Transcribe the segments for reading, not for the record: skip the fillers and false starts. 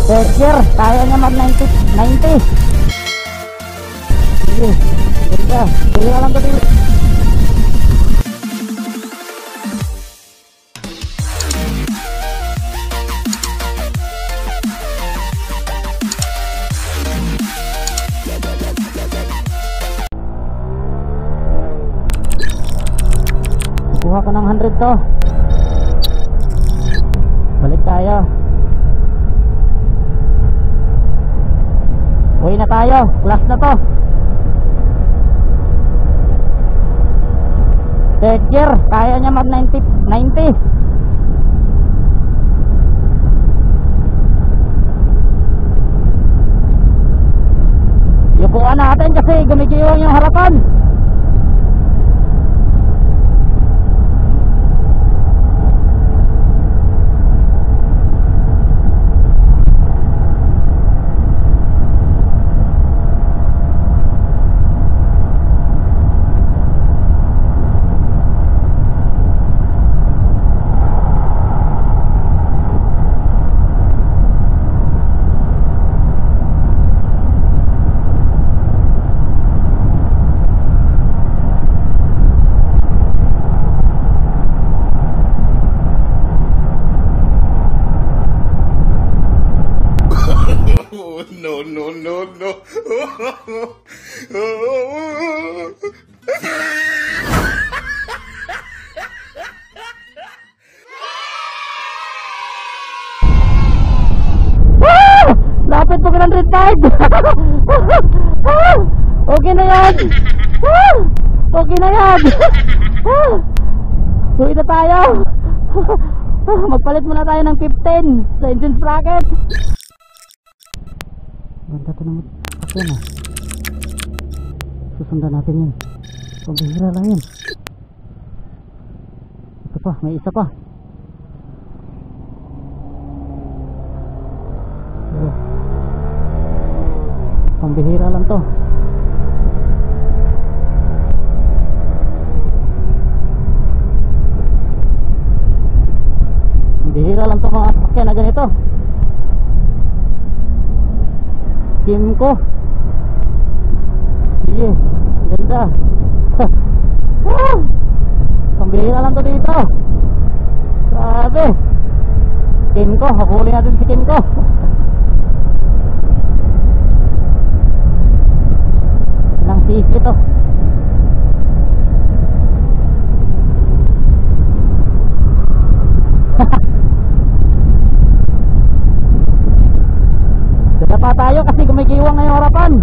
Third gear, kaya niya mag 90. Sige, ganda. Sige lang to dito. Kuha ko ng 100 to. Balik tayo. Uwi na tayo. Last na to. Third gear, kaya niya mag 90. Yukuan natin kasi gumigiwang yung harapan. No. Lapit po ka ng retard. Okay na yan. Okay na yan. Uwi na tayo. Magpalit muna tayo ng 15 sa engine sprocket. Ganda ito naman. Ayan ah. Susundan natin yun. Pambihira lang yun. Ito pa, may isa pa. Pambihira lang to. Pambihira lang to mga sakyan na ganito. Kimco. Sige, ganda. Pambihira lang to dito. Sabi Kimco, huli natin si Kimco. Ilang CC to. Dala pa tayo kasi gumigiwang na yung harapan.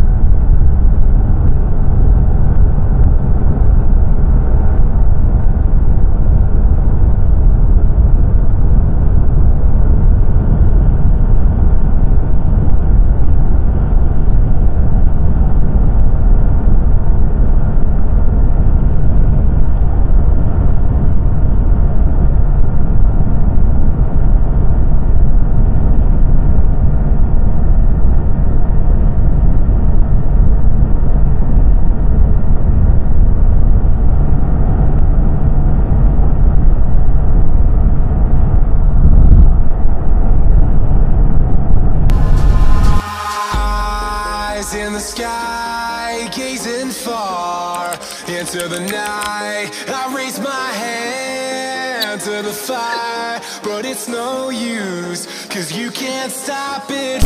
In the sky, gazing far into the night, I raise my hand to the fire, but it's no use, 'cause you can't stop it.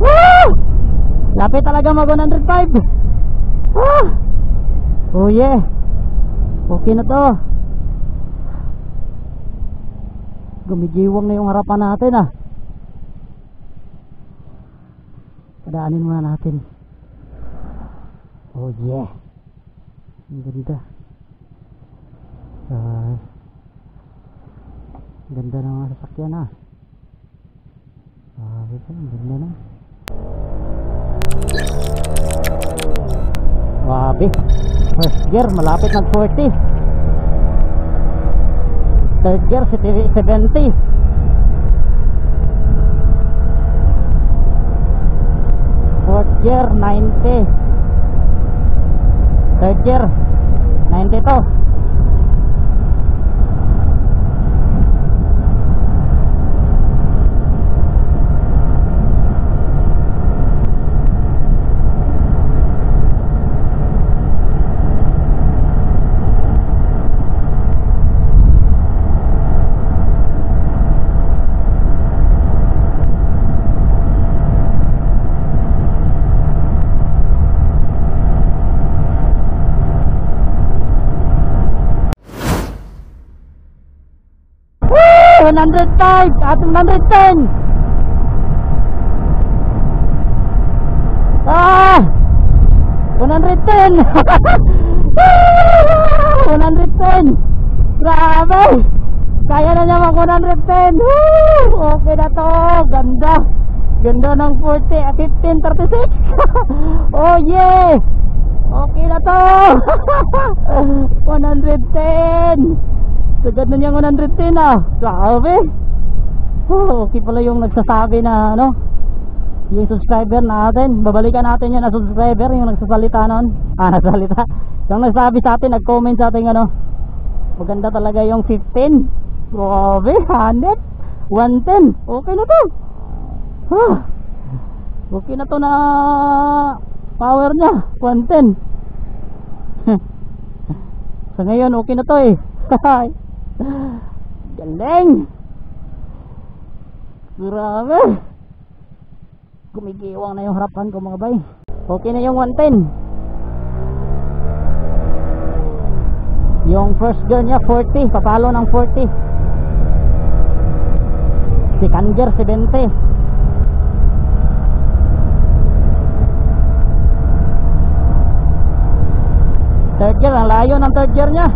Woo! Lapit talaga mag 105. Oh yeah. Okay na to. Gumigiwang na yung harapan natin ah. Padaanin muna natin. Oh yeah. Ang ganda. Ganda ng mga sasakyan ah. Ang ganda na. Grabe. First gear malapit ng 40. Third gear 70. Fourth gear 90. Third gear 90 to. 105 at 110. 110. 110. Grabe. Kaya na niya mag 110. Okay na to. Ganda. Ganda ng 1536. Oh yeah. Okay na to. 110. Sagad na niyang 110 ah. Grabe. Okay pala yung nagsasabi na ano, yung subscriber natin. Babalikan natin yun na subscriber, yung nagsasalita nun. Nagsalita. Yung nagsabi sa atin, nag-comment sa atin ano, maganda talaga yung 15. Grabe, 100, 110. Okay na to. Okay na to na power niya, 110. So ngayon, okay na to eh. Galing. Grabe. Gumigiwang na yung harapan ko mga bay. Okay na yung 110. Yung first gear niya 40, papalo ng 40. Second gear 70. Third gear, ang layo ng third gear niya.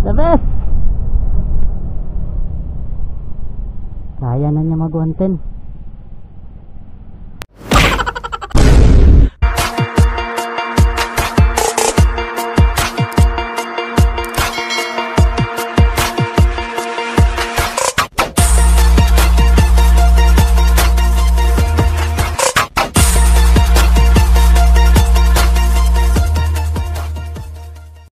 The best. Kaya na niya mag 110.